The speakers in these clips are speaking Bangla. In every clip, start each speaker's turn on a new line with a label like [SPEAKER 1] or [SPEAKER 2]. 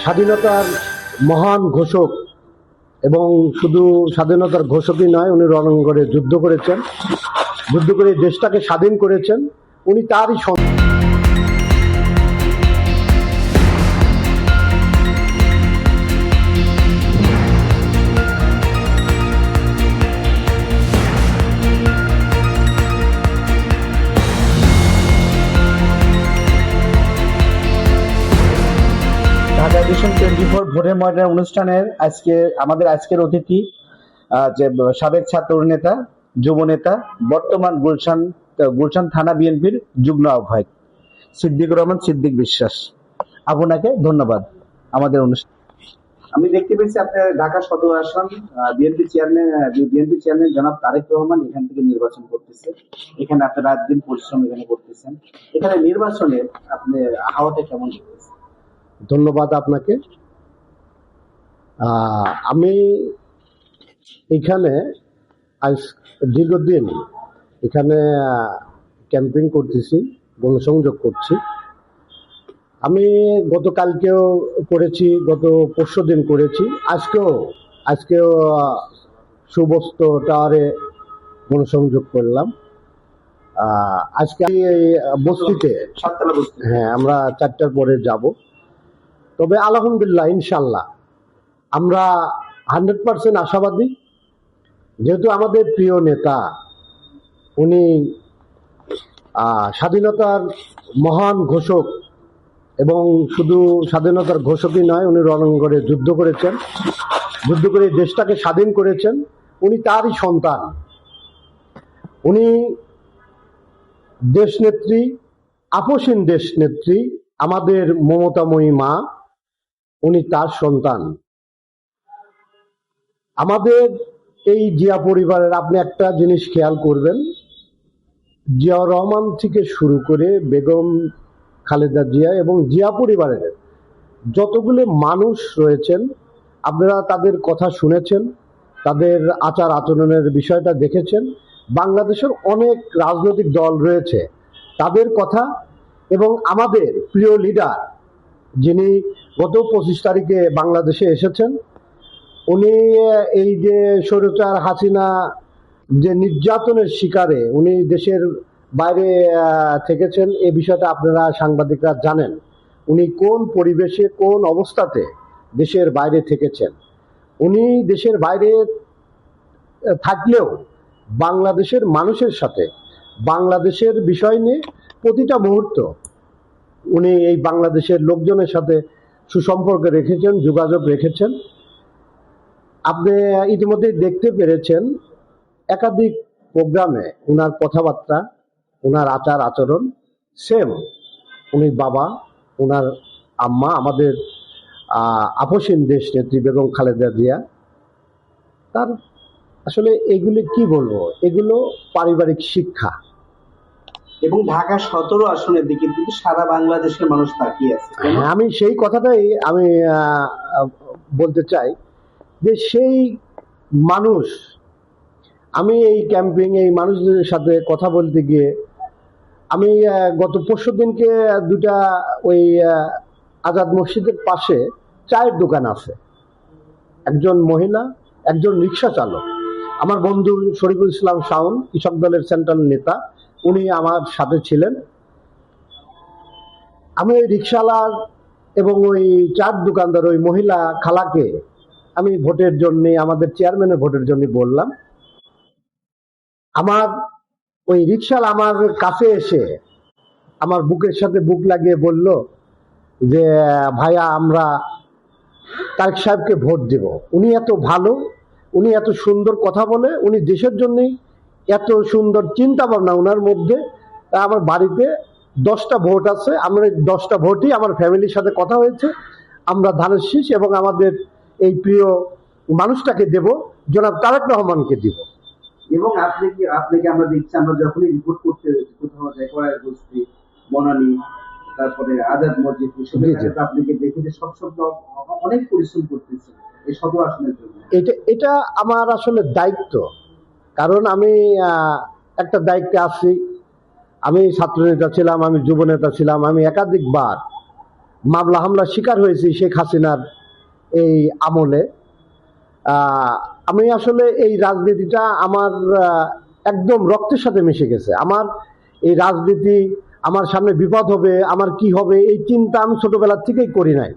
[SPEAKER 1] স্বাধীনতার মহান ঘোষক এবং শুধু স্বাধীনতার ঘোষকই নয়, উনি রণাঙ্গনে যুদ্ধ করেছেন, যুদ্ধ করে দেশটাকে স্বাধীন করেছেন। উনি তারই
[SPEAKER 2] ঢাকা এডিশন 24 ভোরের ময়দান অনুষ্ঠানের আজকের অতিথি যে সাবেক ছাত্র নেতা, যুব নেতা, বর্তমান গুলশান থানা বিএনপির যুগ্ম আহ্বায়ক সিদ্দিকুর রহমান সিদ্দিক বিশ্বাস। আপনাকে ধন্যবাদ আমাদের অনুষ্ঠান। আমি দেখতে পেয়েছি আপনার ঢাকা সদর আসন বিএনপি চেয়ারম্যান জনাব তারেক রহমান এখান থেকে নির্বাচন করতেছে। এখানে আপনি রাত দিন পরিশ্রম এখানে করতেছেন। এখানে নির্বাচনে আপনি হাওয়াটা কেমন দেখতেছেন?
[SPEAKER 1] ধন্যবাদ আপনাকে। আমি এখানে আজ দীর্ঘদিন এখানে ক্যাম্পিং করতেছি, গণসংযোগ করছি। আমি গতকালকেও করেছি, গত পরশু দিন করেছি, আজকেও সুবস্ত টাওয়ারে গণসংযোগ করলাম। আজকে এই বস্তিতে, হ্যাঁ, আমরা 4টার পরে যাব। তবে আলহামদুলিল্লাহ, ইনশাল্লাহ আমরা 100% আশাবাদী। যেহেতু আমাদের প্রিয় নেতা, উনি স্বাধীনতার মহান ঘোষক এবং শুধু স্বাধীনতার ঘোষকই নয়, উনি রণাঙ্গনে যুদ্ধ করেছেন, যুদ্ধ করে দেশটাকে স্বাধীন করেছেন। উনি তারই সন্তান। উনি দেশনেত্রী, আপসীন দেশনেত্রী, আমাদের মমতাময়ী মা, উনি তার সন্তান। আমাদের এই জিয়া পরিবারের আপনি একটা জিনিস খেয়াল করবেন, জিয়াউর রহমান থেকে শুরু করে বেগম খালেদা জিয়া এবং জিয়া পরিবারের যতগুলো মানুষ রয়েছেন, আপনারা তাদের কথা শুনেছেন, তাদের আচার আচরণের বিষয়টা দেখেছেন। বাংলাদেশের অনেক রাজনৈতিক দল রয়েছে, তাদের কথা এবং আমাদের প্রিয় লিডার যিনি গত 25 তারিখে বাংলাদেশে এসেছেন, উনি এই যে স্বৈরাচার হাসিনা যে নির্যাতনের শিকারে উনি দেশের বাইরে থেকেছেন, এই বিষয়টা আপনারা সাংবাদিকরা জানেন। উনি কোন পরিবেশে, কোন অবস্থাতে দেশের বাইরে থেকেছেন। উনি দেশের বাইরে থাকলেও বাংলাদেশের মানুষের সাথে, বাংলাদেশের বিষয় নিয়ে প্রতিটা মুহূর্ত উনি এই বাংলাদেশের লোকজনের সাথে সুসম্পর্ক রেখেছেন, যোগাযোগ রেখেছেন। আপনি ইতিমধ্যে দেখতে পেরেছেন একাধিক প্রোগ্রামে ওনার কথাবার্তা, ওনার আচার আচরণ সেম। উনি বাবা, ওনার আম্মা, আমাদের আপসীন দেশ নেত্রী বেগম খালেদা জিয়া। তার আসলে এগুলি কি বলবো, এগুলো পারিবারিক শিক্ষা।
[SPEAKER 2] এবং ঢাকা 17 আসনের দিকে কিন্তু সারা বাংলাদেশের মানুষ তাকিয়ে আছে।
[SPEAKER 1] হ্যাঁ, আমি সেই কথাটাই আমি বলতে চাই যে সেই মানুষ, আমি এই ক্যাম্পিং এই মানুষদের সাথে কথা বলতে গিয়ে আমি গত পরশু দিনকে দুটা ওই আজাদ মসজিদের পাশে চায়ের দোকান আছে, একজন মহিলা, একজন রিক্সা চালক, আমার বন্ধু শরীফুল ইসলাম শাওন, কৃষক দলের সেন্ট্রাল নেতা, উনি আমার সাথে ছিলেন। আমি ওই রিক্সাওয়ালার এবং ওই চার দোকানদার ওই মহিলা খালাকে আমি ভোটের জন্য, আমাদের চেয়ারম্যানের ভোটের জন্য বললাম। আমার ওই রিক্সাওয়ালা আমার কাছে এসে আমার বুকের সাথে বুক লাগিয়ে বলল যে ভাইয়া, আমরা তারেক সাহেবকে ভোট দেব। উনি এত ভালো, উনি এত সুন্দর কথা বলে, উনি দেশের জন্যই এত সুন্দর চিন্তা ভাবনা ওনার মধ্যে। আমার বাড়িতে 10টা ভোট আছে, আমরা 10টা ভোটই আমার ফ্যামিলির সাথে কথা হয়েছে, আমরা ধানের শীষ এবং আমাদের এই প্রিয় মানুষটাকে দেব, জনাব তারেক রহমানকে দিব।
[SPEAKER 2] এবং আপনাকে আমরা দেখছি, আমরা যখনই রিপোর্ট করতে কোথাও যাই, কয়েক বস্তি, বনানী, তারপরে আজাদ মসজিদ, আপনাকে দেখে যে সব অনেক পরিশ্রম করতেছে এই সদর আসনের জন্য।
[SPEAKER 1] এটা আমার আসলে দায়িত্ব, কারণ আমি একটা দায়িত্বে আছি। আমি ছাত্র নেতা ছিলাম, আমি যুব নেতা ছিলাম, আমি একাধিকবার মামলা হামলার শিকার হয়েছি শেখ হাসিনার এই আমলে। আমি আসলে এই রাজনীতিটা আমার একদম রক্তের সাথে মিশে গেছে। আমার এই রাজনীতি, আমার সামনে বিপদ হবে, আমার কি হবে, এই চিন্তা আমি ছোটবেলার থেকেই করি নাই।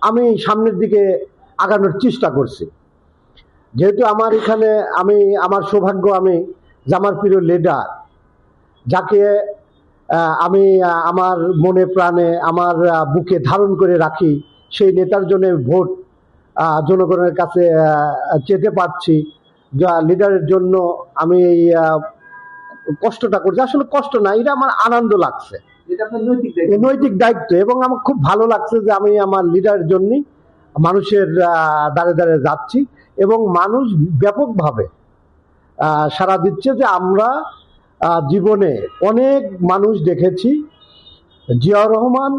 [SPEAKER 1] আমি সামনের দিকে আগানোর চেষ্টা করছি। যেহেতু আমার এখানে আমার সৌভাগ্য, আমি যে আমার প্রিয় লিডার, যাকে আমি আমার মনে প্রাণে আমার বুকে ধারণ করে রাখি, সেই নেতার জন্য ভোট জনগণের কাছে চেতে পারছি। যা লিডারের জন্য আমি এই কষ্টটা করছি, আসলে কষ্ট না, এটা আমার আনন্দ লাগছে, নৈতিক দায়িত্ব। এবং আমার খুব ভালো লাগছে যে আমি আমার লিডারের জন্যই মানুষের দ্বারে দ্বারে যাচ্ছি এবং মানুষ ব্যাপকভাবে সাড়া দিচ্ছে। যে আমরা জীবনে অনেক মানুষ দেখেছি, জিয়াউর রহমান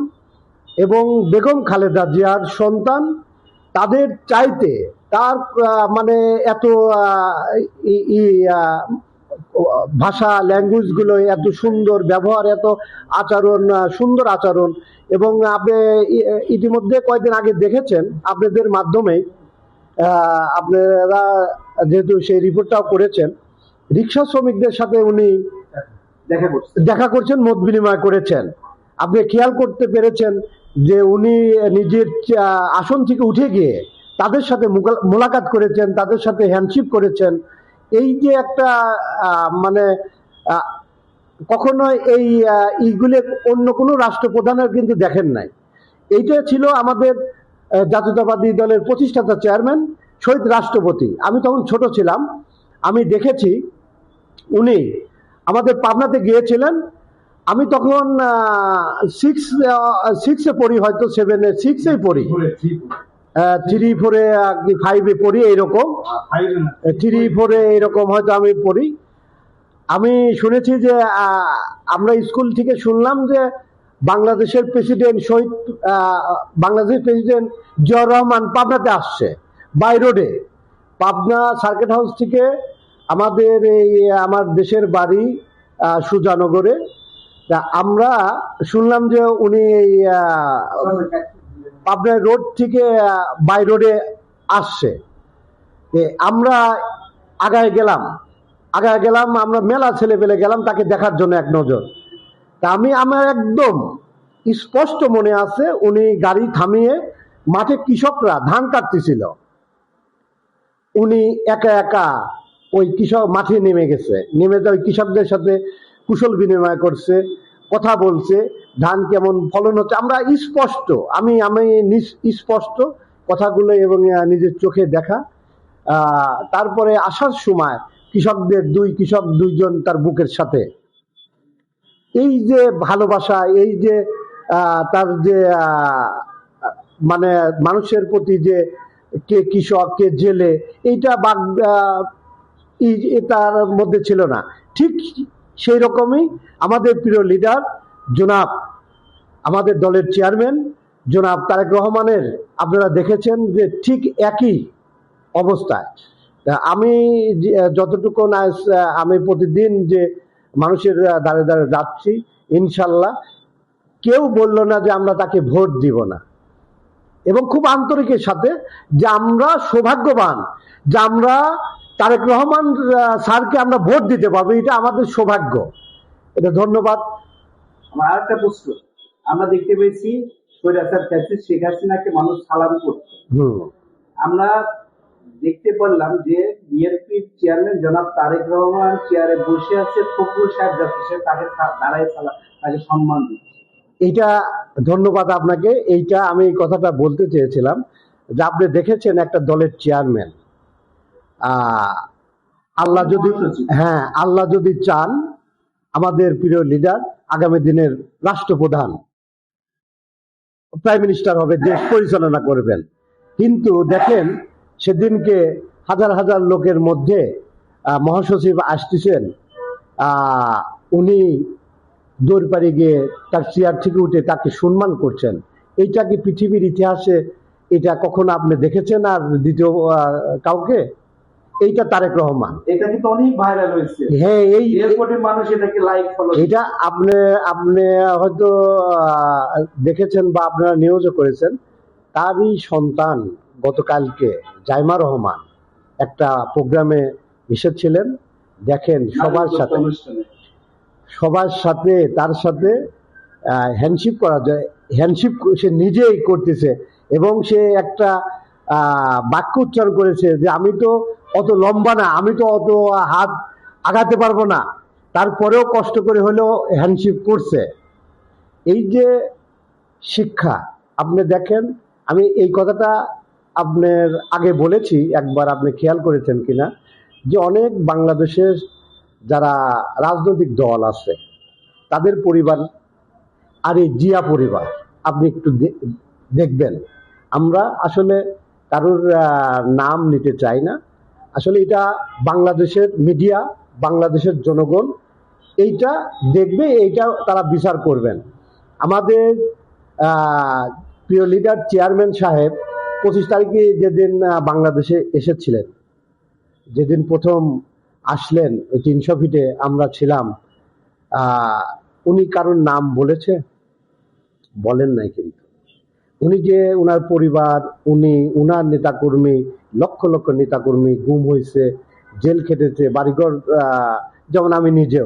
[SPEAKER 1] এবং বেগম খালেদা জিয়ার সন্তান, তাদের চাইতে তার মানে এত ভাষা, ল্যাঙ্গুয়েজগুলো এত সুন্দর ব্যবহার, এত আচরণ, সুন্দর আচরণ। এবং আপনি ইতিমধ্যে কয়েকদিন আগে দেখেছেন আপনাদের মাধ্যমে, আপনারা যেহেতু সেই রিপোর্টটাও করেছেন, রিক্সা শ্রমিকদের সাথে উনি দেখা করছেন, মত বিনিময় করেছেন। আপনি খেয়াল করতে পেরেছেন যে উনি নিজের আসন থেকে উঠে গিয়ে তাদের সাথে মোলাকাত করেছেন, তাদের সাথে হ্যান্ডশিপ করেছেন। এই যে একটা মানে কখনো এইগুলো অন্য কোনো রাষ্ট্রপ্রধানের কিন্তু দেখেন নাই। এইটা ছিল আমাদের জাতীয়তাবাদী দলের প্রতিষ্ঠাতা চেয়ারম্যান শহীদ রাষ্ট্রপতি। আমি তখন ছোট ছিলাম, আমি দেখেছি উনি আমাদের পাবনাতে গিয়েছিলেন। আমি তখন সিক্সে পড়ি, হয়তো 7-এ 6-এই পড়ি, 3-4-এ 5-এ পড়ি, এইরকম 3-4-এ এরকম হয়তো আমি পড়ি। আমি শুনেছি যে আমরা স্কুল থেকে শুনলাম যে বাংলাদেশের প্রেসিডেন্ট জিয়াউর রহমান পাবনাতে আসছে, বাই রোডে। পাবনা সার্কিট হাউস থেকে আমার দেশের বাড়ি সুজানগরে। তা আমরা শুনলাম যে উনি পাবনা রোড থেকে বাই রোডে আসছে। আমরা আগায় গেলাম, আমরা মেলা ছেলে পেলে গেলাম তাকে দেখার জন্য এক নজর। তা আমার একদম স্পষ্ট মনে আছে, উনি গাড়ি থামিয়ে মাঠে কৃষকরা ধান কাটতেছিল, উনি একা একা ওই কৃষক মাঠে নেমে গেছে, নেমে ওই কৃষকদের সাথে কুশল বিনিময় করছে, কথা বলছে, ধান কেমন ফলন হচ্ছে। আমরা স্পষ্ট, আমি স্পষ্ট কথাগুলো এবং নিজের চোখে দেখা। তারপরে আসার সময় দুই কৃষক দুইজন তার বুকের সাথে, এই যে ভালোবাসা, এই যে তার যে মানে মানুষের প্রতি যে কে কৃষক কে জেলে, এইটা তার মধ্যে ছিল না। ঠিক সেই রকমই আমাদের প্রিয় লিডার জনাব, আমাদের দলের চেয়ারম্যান জনাব তারেক রহমানের আপনারা দেখেছেন যে ঠিক একই অবস্থায়। আমি যতটুকু আমি প্রতিদিন যে মানুষের দ্বারে দ্বারে যাচ্ছি, ইনশাল্লাহ কেউ বলল না যে আমরা তাকে ভোট দিব না। এবং খুব আন্তরিকের সাথে যে আমরা সৌভাগ্যবান যে আমরা তারেক রহমান স্যারকে আমরা ভোট দিতে পারবো, এটা আমাদের সৌভাগ্য। এটা ধন্যবাদ।
[SPEAKER 2] আমার আরেকটা প্রশ্ন, আমরা দেখতে পেয়েছি স্বৈরাচার ফ্যাসিস্ট শেখ হাসিনাকে মানুষ সালাম করছে। আমরা দেখতে পারলাম যে বিএনপির চেয়ারম্যান জনাব তারেক রহমান চেয়ারে বসে আছে, ফখরুল সাহেব যাচ্ছে তাকে দাঁড়ায় তাকে সম্মান দিচ্ছে।
[SPEAKER 1] এইটা ধন্যবাদ আপনাকে। এইটা আমি এই কথাটা বলতে চেয়েছিলাম যে আপনি দেখেছেন একটা দলের চেয়ারম্যান, আল্লাহ যদি চান আমাদের প্রিয় লিডার আগামী দিনের রাষ্ট্রপ্রধান, প্রাইম মিনিস্টার হবে, দেশ পরিচালনা করবেন। কিন্তু দেখেন সেদিনকে হাজার হাজার লোকের মধ্যে মহাসচিব আসতেছেন, উনি দৌড় পাড়ি গিয়ে তার চেয়ার থেকে উঠে তাকে সম্মান করছেন। এইটা কি পৃথিবীর ইতিহাসে এটা কখনো আপনি দেখেছেন আর দ্বিতীয় কাউকে? এইটা তারেক রহমান।
[SPEAKER 2] এটা কিন্তু অনেক ভাইরাল হয়েছে,
[SPEAKER 1] হ্যাঁ, এই
[SPEAKER 2] এয়ারপোর্টের মানুষ এটাকে লাইক ফলো।
[SPEAKER 1] এটা আপনি আপনি হয়তো দেখেছেন বা আপনারা নিউজও করেছেন। তারই সন্তান গতকালকে জাইমা রহমান একটা প্রোগ্রামে এসেছিলেন। দেখেন সবার সাথে তার সাথে হ্যান্ডশিপ করা যায়, হ্যান্ডশিপ সে নিজেই করতেছে এবং সে একটা বাক্য উচ্চারণ করেছে যে আমি তো অত লম্বা না, আমি তো অত হাত আগাতে পারবো না, তারপরেও কষ্ট করে হলেও হ্যান্ডশিপ করছে। এই যে শিক্ষা, আপনি দেখেন, আমি এই কথাটা আপনার আগে বলেছি একবার, আপনি খেয়াল করেছেন কিনা, যে অনেক বাংলাদেশের যারা রাজনৈতিক দল আছে তাদের পরিবার আর এই জিয়া পরিবার আপনি একটু দেখবেন। আমরা আসলে কারোর নাম নিতে চাই না, আসলে এটা বাংলাদেশের মিডিয়া, বাংলাদেশের জনগণ এইটা দেখবে, এইটা তারা বিচার করবেন। আমাদের প্রিয় লিডার চেয়ারম্যান সাহেব 25 তারিখে যেদিন বাংলাদেশে এসেছিলেন, যেদিন প্রথম আসলেন, ওই 300 ফিটে আমরা ছিলাম, উনি কারোর নাম বলেছে? বলেন নাই। কিন্তু উনি যে উনার পরিবার, উনার নেতাকর্মী, লক্ষ লক্ষ নেতাকর্মী গুম হয়েছে, জেল খেটেছে, বাড়িঘর, যেমন আমি নিজে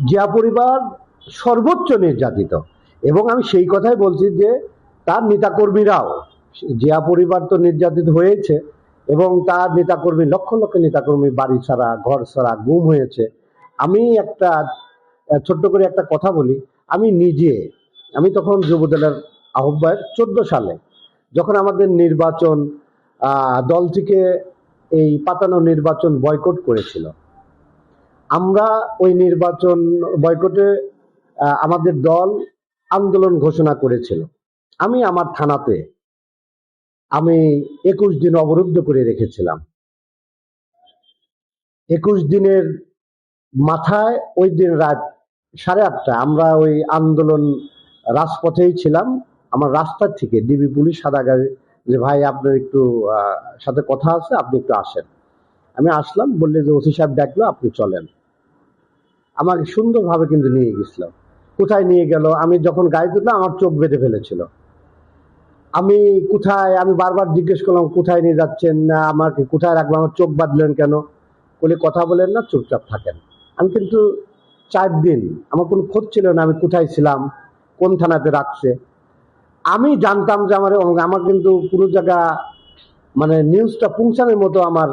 [SPEAKER 1] জিয়া পরিবার সর্বোচ্চ নির্যাতিত। এবং আমি সেই কথাই বলছি যে তার নেতাকর্মীরাও, জিয়া পরিবার তো নির্যাতিত হয়েছে এবং তার নেতাকর্মী, লক্ষ লক্ষ নেতাকর্মী বাড়ি ছাড়া, ঘর ছাড়া, গুম হয়েছে। আমি একটা ছোট্ট করে একটা কথা বলি, আমি তখন যুবদলের আহ্বায়ক 14 সালে, যখন আমাদের নির্বাচন দল থেকে এই পাতানো নির্বাচন বয়কট করেছিল, আমরা ওই নির্বাচন বয়কটে আমাদের দল আন্দোলন ঘোষণা করেছিল। আমি আমার থানাতে 21 দিন অবরুদ্ধ করে রেখেছিলাম। 21 দিনের মাথায় ওই দিন রাত 8:30 আমরা ওই আন্দোলন রাজপথেই ছিলাম। আমার রাস্তার থেকে ডিবি পুলিশ সাদা গাড়ি, যে ভাই আপনার একটু সাথে কথা আছে, আপনি একটু আসেন। আমি আসলাম, বললে যে ওসি সাহেব ডাকলো, আপনি চলেন। আমাকে সুন্দরভাবে কিন্তু নিয়ে গেছিল। কোথায় নিয়ে গেল, আমি যখন গাড়ি তুললাম আমার চোখ বেঁধে ফেলেছিল। আমি বারবার জিজ্ঞেস করলাম কোথায় নিয়ে যাচ্ছেন, না আমাকে কোথায় রাখবো, আমার চোখ বাঁধলেন কেন? বলে কথা বলেন না, চুপচাপ থাকেন। আমি কিন্তু 4 দিন আমার কোনো খোঁজ ছিল না আমি কোথায় ছিলাম, কোন থানাতে রাখছে। আমি জানতাম যে আমার কিন্তু কোনো জায়গা মানে নিউজটা পৌঁছানোর মতো আমার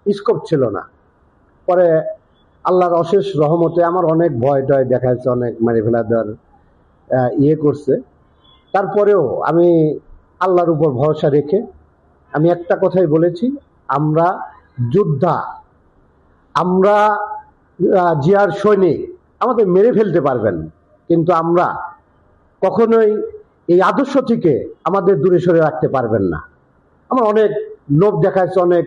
[SPEAKER 1] স্কোপ ছিল না। পরে আল্লাহর অশেষ রহমতে আমার অনেক ভয় টয় দেখাচ্ছে, অনেক মেরে ফেলা দেওয়ার করছে। তারপরেও আমি আল্লাহর উপর ভরসা রেখে আমি একটা কথাই বলেছি, আমরা যোদ্ধা, আমরা জিয়ার সৈনিক, আমাদের মেরে ফেলতে পারবেন, কিন্তু আমরা কখনোই এই আদর্শ থেকে আমাদের দূরে সরে রাখতে পারবেন না। আমার অনেক লোভ দেখাচ্ছে, অনেক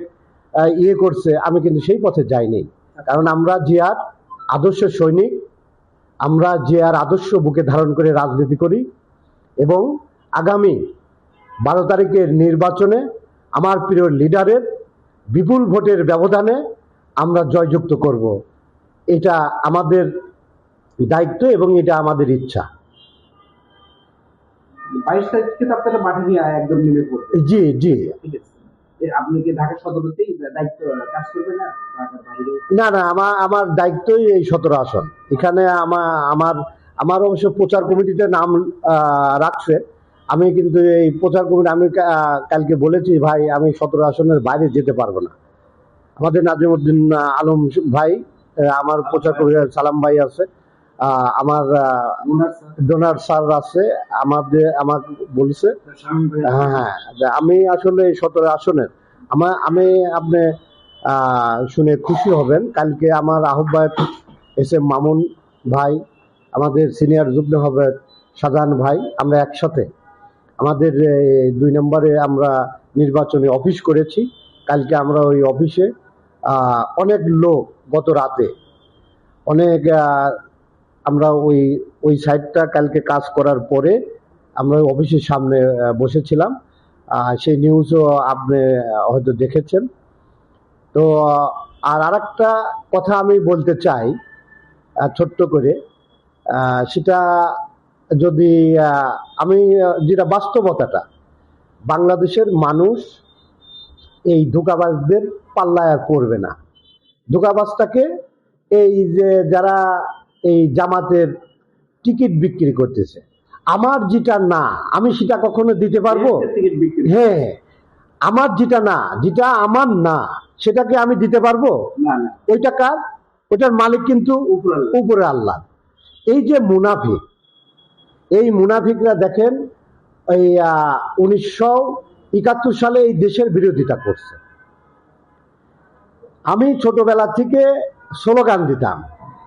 [SPEAKER 1] করছে, আমি কিন্তু সেই পথে যাইনি। কারণ আমরা জিয়ার আদর্শ সৈনিক, আমরা জিয়ার আদর্শ বুকে ধারণ করে রাজনীতি করি এবং আগামী 12 তারিখের নির্বাচনে আমার প্রিয় লিডারের বিপুল ভোটের ব্যবধানে আমরা জয়যুক্ত করব। এটা আমাদের দায়িত্ব এবং এটা আমাদের ইচ্ছা।
[SPEAKER 2] 22 তারিখে আপনারা মাঠে নিয়ে একদম নেমে পড়বে? জি জি। ঠিক আছে, আপনি কি ঢাকা সদরেতেই দায়িত্ব কাজ করবেন না ঢাকার বাইরে?
[SPEAKER 1] না না, আমার দায়িত্বই এই 17 আসন। এখানে আমার অবশ্য প্রচার কমিটিতে নাম রাখছে। আমি কিন্তু এই প্রচার কমিটি, আমি কালকে বলেছি ভাই আমি 17 আসনের বাইরে যেতে পারবো না। আমাদের নাজিমউদ্দিন আলম ভাই, আমার প্রচার কমিটি সালাম ভাই আছে, আমার ডোনার স্যার আছে, আমাকে বলছে। হ্যাঁ, আমি আসলে 17 আসনের আমি আপনি শুনে খুশি হবেন, কালকে আমার আহ্বায়ক SM মামুন ভাই, আমাদের সিনিয়র যুগ্ম আহ্বায়ক শাহজাহান ভাই, আমরা একসাথে আমাদের 2 নম্বরে আমরা নির্বাচনী অফিস করেছি। কালকে আমরা ওই অফিসে অনেক লোক, গত রাতে অনেক আমরা ওই সাইডটা কালকে কাজ করার পরে আমরা অফিসের সামনে বসেছিলাম। সেই নিউজও আপনি হয়তো দেখেছেন। তো আর আরেকটা কথা আমি বলতে চাই ছোট্ট করে, সেটা যদি আমি যেটা বাস্তবতাটা, বাংলাদেশের মানুষ এই ধোঁকাবাজদের পাল্লায় আর পড়বে না। ধোঁকাবাজটাকে এই যে যারা এই জামাতের টিকিট বিক্রি করতেছে, আমার যেটা না আমি সেটা কখনো দিতে পারবো?
[SPEAKER 2] টিকিট বিক্রি
[SPEAKER 1] হ্যাঁ, আমার যেটা না, যেটা আমার না সেটাকে আমি দিতে পারবো?
[SPEAKER 2] না না,
[SPEAKER 1] ওইটা কার? ওইটার মালিক কিন্তু
[SPEAKER 2] উপরে আল্লাহ।
[SPEAKER 1] উপরে আল্লাহ। এই যে মুনাফিক, এই মুনাফিকরা দেখেন এই 1971 সালে এই দেশের বিরোধিতা করছে। আমি ছোটবেলা থেকে স্লোগান দিতাম,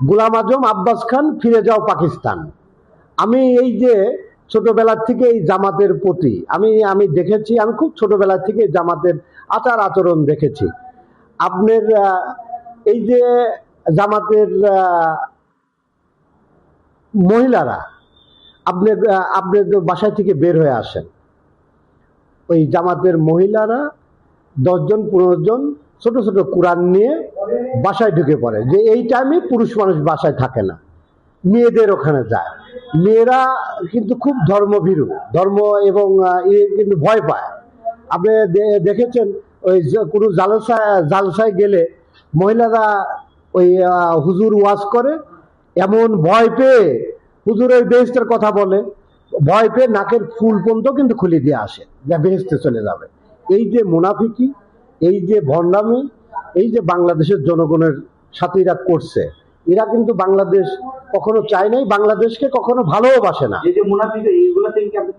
[SPEAKER 1] গোলাম আজম আব্বাস খান ফিরে যাও পাকিস্তান। আমি এই যে ছোটবেলা থেকে এই জামাতের প্রতি আমি দেখেছি, আমি খুব ছোটবেলা থেকে জামাতের আচার আচরণ দেখেছি। আপনার এই যে জামাতের মহিলারা, আপনি আপনি বাসায় থেকে বের হয়ে আসেন, ওই জামাতের মহিলারা 10 জন 15 জন ছোট ছোট কোরআন নিয়ে বাসায় ঢুকে পড়ে, যে এই টাইমে পুরুষ মানুষ বাসায় থাকে না, মেয়েদের ওখানে যায়। মেয়েরা কিন্তু খুব ধর্মভীরু, ধর্ম এবং কিন্তু ভয় পায়। আপনি দেখেছেন ওই কোনো জালসায় গেলে মহিলারা ওই হুজুর ওয়াজ করে, এমন ভয় পেয়ে হুজুর ওই বেহেশতের কথা বলে, ভয় পেয়ে নাকের ফুল পর্যন্ত কিন্তু খুলে দিয়ে আসে, যা বেহেশতে চলে যাবে। এই যে মুনাফিকি, এই যে ভণ্ডামি, এই যে বাংলাদেশের জনগণের সাথে এরা করছে, এরা কিন্তু বাংলাদেশ কখনো চায় নাই, বাংলাদেশকে কখনো ভালোবাসে না।
[SPEAKER 2] এই যে মুনাফিক, এইগুলা থেকে কি আপনি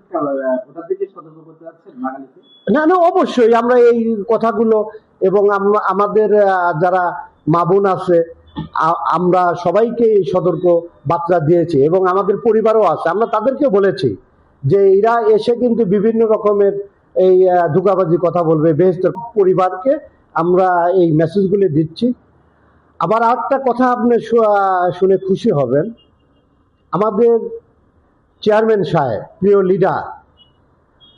[SPEAKER 2] ওটা থেকে সতর্ক করতে যাচ্ছেন বাঙালিকে?
[SPEAKER 1] না না, অবশ্যই আমরা এই কথাগুলো, এবং আমাদের যারা মা বোন আছে, আমরা সবাইকে এই সতর্ক বার্তা দিয়েছি, এবং আমাদের পরিবারও আছে, আমরা তাদেরকে বলেছি যে এরা এসে কিন্তু বিভিন্ন রকমের এই ধোঁকাবাজি কথা বলবে। বেহেশতের পরিবারকে আমরা এই মেসেজগুলি দিচ্ছি। আবার আরেকটা কথা আপনি শুনে খুশি হবেন, আমাদের চেয়ারম্যান সাহেব, প্রিয় লিডার,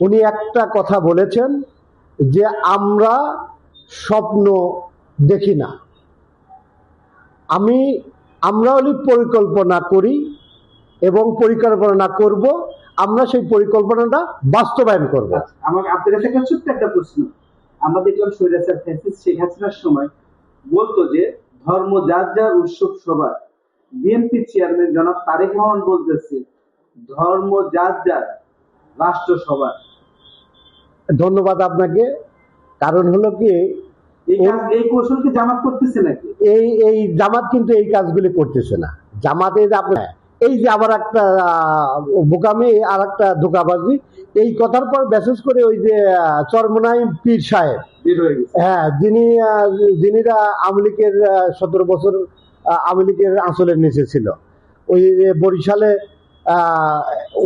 [SPEAKER 1] উনি একটা কথা বলেছেন যে আমরা স্বপ্ন দেখি না, আমরা হলে পরিকল্পনা করি এবং পরিকল্পনা করব, আমরা সেই পরিকল্পনাটা বাস্তবায়ন করব।
[SPEAKER 2] আমার আপনার কাছে একটা ছোট্ট একটা প্রশ্ন। আমরা দেখলাম স্বৈরাচার ফ্যাসিস্ট শেখ হাসিনার সময় বলতো যে ধর্ম যার যার উৎসব সবার। বিএনপি চেয়ারম্যান জনাব তারেক রহমান বলতেছে ধর্ম যার যার রাষ্ট্র সবার।
[SPEAKER 1] ধন্যবাদ আপনাকে। কারণ হলো কি,
[SPEAKER 2] এই কৌশল কি জামাত করতেছে নাকি?
[SPEAKER 1] এই জামাত কিন্তু এই কাজগুলি করতেছে না। জামাতে আপনার এই যে আবার একটা বোকামি আর একটা ধোঁকাবাজি, এই কথার পর মেসেজ করে ওই যে চরমনাই পীর সাহেব, হ্যাঁ, যিনিরা আওয়ামী লীগের 17 বছর আওয়ামী লীগের আঁচলের নিচে ছিল, ওই বরিশালে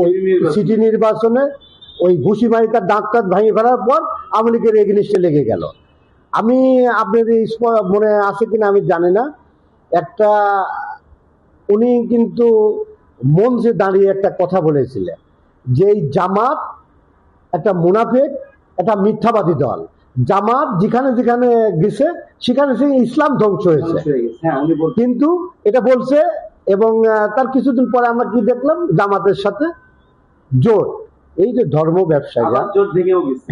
[SPEAKER 1] ওই সিটি নির্বাচনে ওই ঘুষি মারি তার দাঁত ভাঙিয়ে ফেলার পর আওয়ামী লীগের এগেনিস্টে লেগে গেল। আমি আপনাদের মনে আছে কিনা আমি জানি না, একটা উনি কিন্তু মঞ্চে দাঁড়িয়ে একটা কথা বলেছিলেন যে এই জামাত একটা মুনাফিক, একটা মিথ্যাবাদী দল। জামাত যেখানে যেখানে গেছে সেখানে সে ইসলাম ধ্বংস হয়েছে, কিন্তু এটা বলছে। এবং তার কিছুদিন পরে আমরা কি দেখলাম, জামাতের সাথে জোট। এই যে ধর্ম ব্যবসায়ীরা,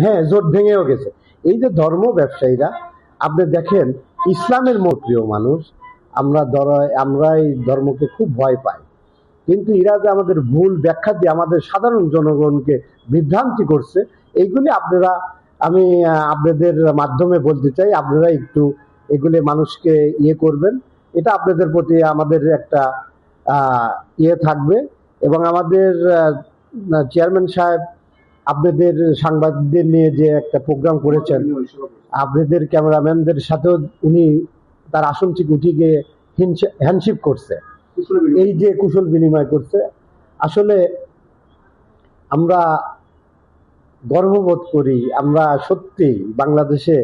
[SPEAKER 1] হ্যাঁ, জোট ভেঙেও গেছে। এই যে ধর্ম ব্যবসায়ীরা, আপনি দেখেন ইসলামের প্রিয় মানুষ, আমরা এই ধর্মকে খুব ভয় পাই, কিন্তু এরা যে আমাদের ভুল ব্যাখ্যা দিয়ে আমাদের সাধারণ জনগণকে বিভ্রান্তি করছে, এইগুলি আমি আপনাদের মাধ্যমে বলতে চাই, আপনারা একটু এগুলি মানুষকে করবেন। এটা আপনাদের প্রতি আমাদের একটা থাকবে। এবং আমাদের চেয়ারম্যান সাহেব আপনাদের সাংবাদিকদের নিয়ে যে একটা প্রোগ্রাম করেছেন, আপনাদের ক্যামেরাম্যানদের সাথেও উনি তার আসন থেকে উঠে গিয়ে হ্যান্ডশিপ করছে, এই যে কুশল বিনিময় করছে। আসলে আমরা গর্ববোধ করি, আমরা সত্যি বাংলাদেশে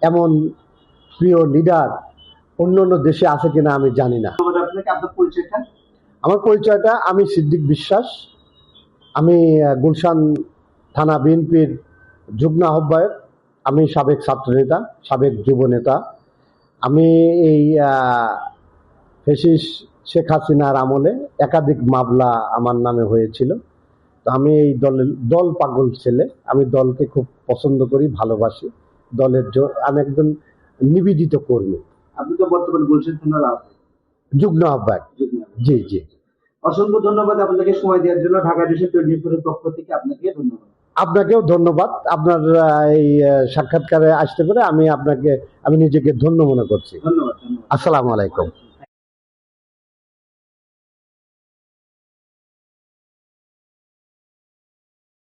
[SPEAKER 1] এমন প্রিয় লিডার অন্য অন্য দেশে আছে কিনা আমি জানি না। আমার পরিচয়টা, আমি সিদ্দিক বিশ্বাস, আমি গুলশান থানা বিএনপির যুগ্ম আহ্বায়ক, আমি সাবেক ছাত্রনেতা, সাবেক যুব নেতা। আমি এই ফ্যাসিস্ট শেখ হাসিনার আমলে একাধিক মামলা আমার নামে হয়েছিল। তো আমি এই দল পাগল ছেলে, আমি দলকে খুব পছন্দ করি, ভালোবাসি। আমি একজন নিবেদিত কর্মী।
[SPEAKER 2] আপনি তো বর্তমান গুলশান থানার আহ্বায়ক।
[SPEAKER 1] যুগ্ম আহ্বায়ক। জি জি।
[SPEAKER 2] অসংখ্য ধন্যবাদ আপনাকে সময় দেওয়ার জন্য। ঢাকা এডিশন 24 এর পক্ষ থেকে আপনাকে ধন্যবাদ।
[SPEAKER 1] আপনাকেও ধন্যবাদ। আপনার এই সাক্ষাৎকারে আসতে পেরে আমি নিজেকে ধন্য মনে করছি।
[SPEAKER 2] ধন্যবাদ।
[SPEAKER 1] আসসালামু আলাইকুম।